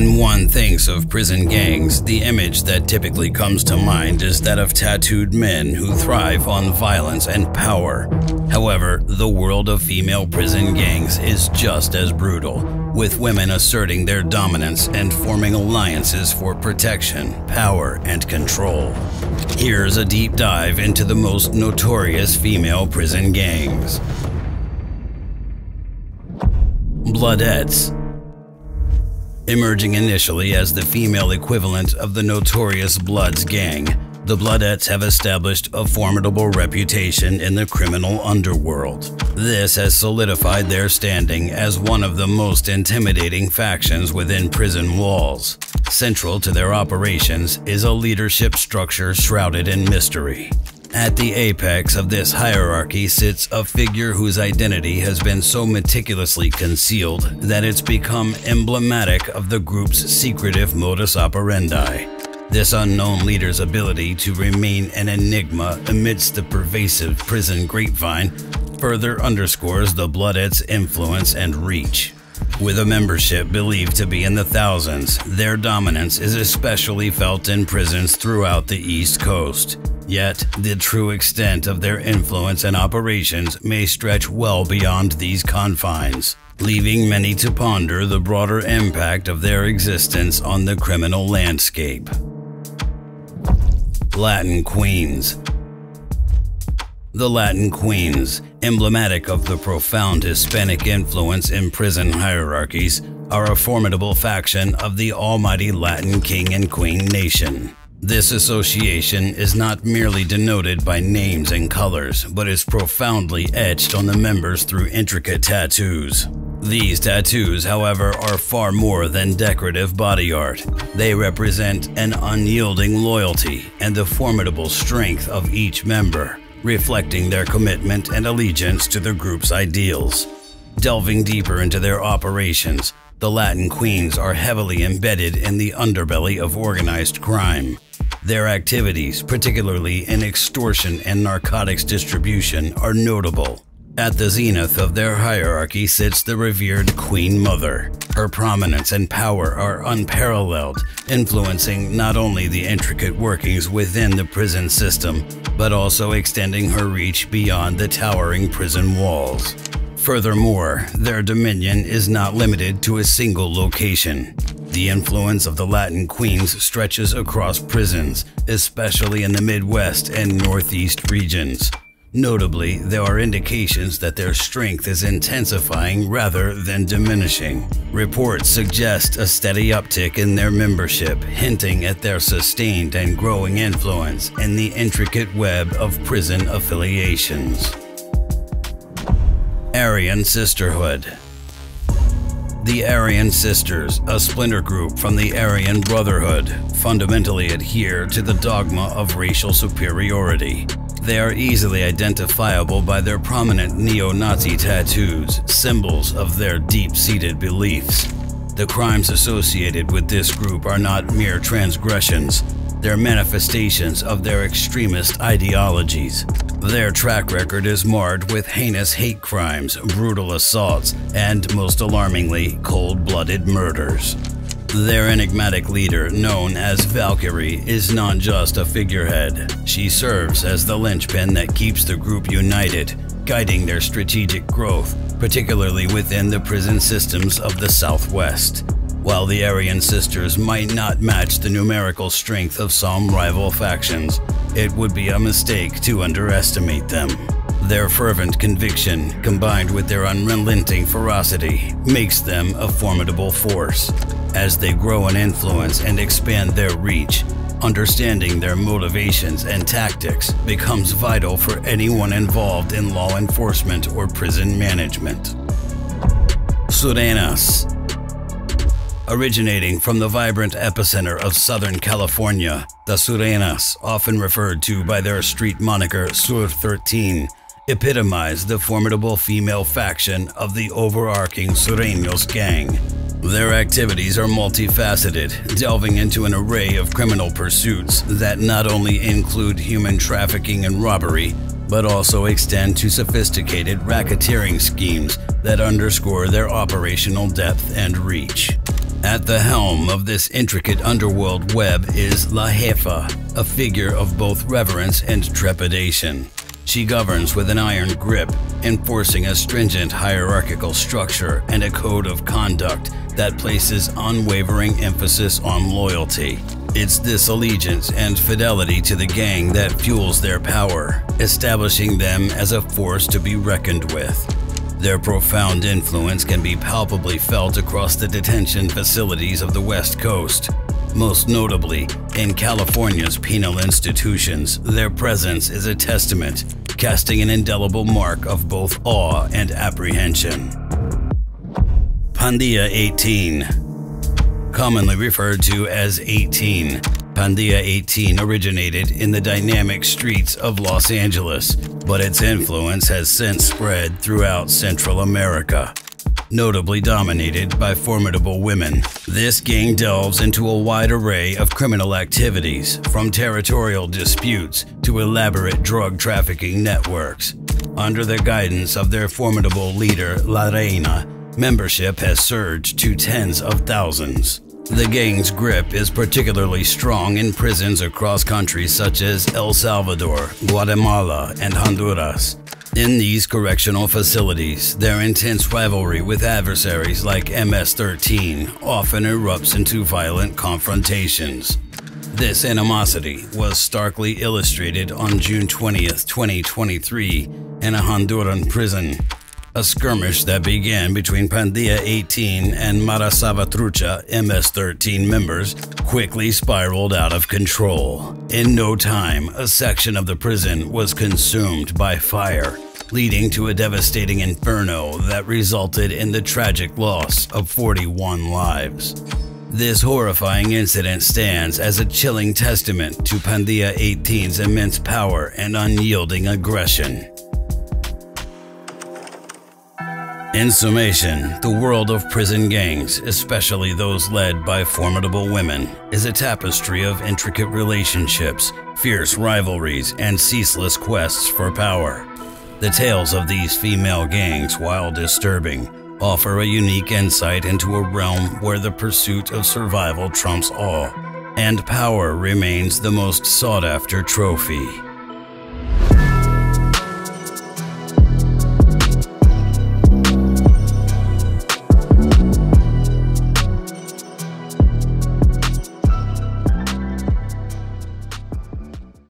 When one thinks of prison gangs, the image that typically comes to mind is that of tattooed men who thrive on violence and power. However, the world of female prison gangs is just as brutal, with women asserting their dominance and forming alliances for protection, power, and control. Here's a deep dive into the most notorious female prison gangs. Bloodheads. Emerging initially as the female equivalent of the notorious Bloods gang, the Bloodheads have established a formidable reputation in the criminal underworld. This has solidified their standing as one of the most intimidating factions within prison walls. Central to their operations is a leadership structure shrouded in mystery. At the apex of this hierarchy sits a figure whose identity has been so meticulously concealed that it's become emblematic of the group's secretive modus operandi. This unknown leader's ability to remain an enigma amidst the pervasive prison grapevine further underscores the Bloodheads' influence and reach. With a membership believed to be in the thousands, their dominance is especially felt in prisons throughout the East Coast. Yet, the true extent of their influence and operations may stretch well beyond these confines, leaving many to ponder the broader impact of their existence on the criminal landscape. Latin Queens. The Latin Queens, emblematic of the profound Hispanic influence in prison hierarchies, are a formidable faction of the almighty Latin King and Queen nation. This association is not merely denoted by names and colors, but is profoundly etched on the members through intricate tattoos. These tattoos, however, are far more than decorative body art. They represent an unyielding loyalty and the formidable strength of each member, reflecting their commitment and allegiance to the group's ideals. Delving deeper into their operations, the Latin Queens are heavily embedded in the underbelly of organized crime. Their activities, particularly in extortion and narcotics distribution, are notable. At the zenith of their hierarchy sits the revered Queen Mother. Her prominence and power are unparalleled, influencing not only the intricate workings within the prison system, but also extending her reach beyond the towering prison walls. Furthermore, their dominion is not limited to a single location. The influence of the Latin Queens stretches across prisons, especially in the Midwest and Northeast regions. Notably, there are indications that their strength is intensifying rather than diminishing. Reports suggest a steady uptick in their membership, hinting at their sustained and growing influence in the intricate web of prison affiliations. Aryan Sisterhood. The Aryan Sisters, a splinter group from the Aryan Brotherhood, fundamentally adhere to the dogma of racial superiority. They are easily identifiable by their prominent neo-Nazi tattoos, symbols of their deep-seated beliefs. The crimes associated with this group are not mere transgressions. They're manifestations of their extremist ideologies. Their track record is marred with heinous hate crimes, brutal assaults, and, most alarmingly, cold-blooded murders. Their enigmatic leader, known as Valkyrie, is not just a figurehead. She serves as the linchpin that keeps the group united, guiding their strategic growth, particularly within the prison systems of the Southwest. While the Aryan Sisters might not match the numerical strength of some rival factions, it would be a mistake to underestimate them. Their fervent conviction, combined with their unrelenting ferocity, makes them a formidable force. As they grow in influence and expand their reach, understanding their motivations and tactics becomes vital for anyone involved in law enforcement or prison management. Surenas. Originating from the vibrant epicenter of Southern California, the Surenas, often referred to by their street moniker Sur 13, epitomize the formidable female faction of the overarching Sureños gang. Their activities are multifaceted, delving into an array of criminal pursuits that not only include human trafficking and robbery, but also extend to sophisticated racketeering schemes that underscore their operational depth and reach. At the helm of this intricate underworld web is La Jefa, a figure of both reverence and trepidation. She governs with an iron grip, enforcing a stringent hierarchical structure and a code of conduct that places unwavering emphasis on loyalty. It's this allegiance and fidelity to the gang that fuels their power, establishing them as a force to be reckoned with. Their profound influence can be palpably felt across the detention facilities of the West Coast. Most notably, in California's penal institutions, their presence is a testament, casting an indelible mark of both awe and apprehension. Pandia 18. Commonly referred to as 18, Pandia 18 originated in the dynamic streets of Los Angeles, but its influence has since spread throughout Central America, notably dominated by formidable women. This gang delves into a wide array of criminal activities, from territorial disputes to elaborate drug trafficking networks. Under the guidance of their formidable leader, La Reina, membership has surged to tens of thousands. The gang's grip is particularly strong in prisons across countries such as El Salvador, Guatemala, and Honduras. In these correctional facilities, their intense rivalry with adversaries like MS-13 often erupts into violent confrontations. This animosity was starkly illustrated on June 20th, 2023 in a Honduran prison. A skirmish that began between Pandia 18 and Mara Salvatrucha MS-13 members quickly spiraled out of control. In no time, a section of the prison was consumed by fire, leading to a devastating inferno that resulted in the tragic loss of 41 lives. This horrifying incident stands as a chilling testament to Pandia 18's immense power and unyielding aggression. In summation, the world of prison gangs, especially those led by formidable women, is a tapestry of intricate relationships, fierce rivalries, and ceaseless quests for power. The tales of these female gangs, while disturbing, offer a unique insight into a realm where the pursuit of survival trumps all, and power remains the most sought-after trophy.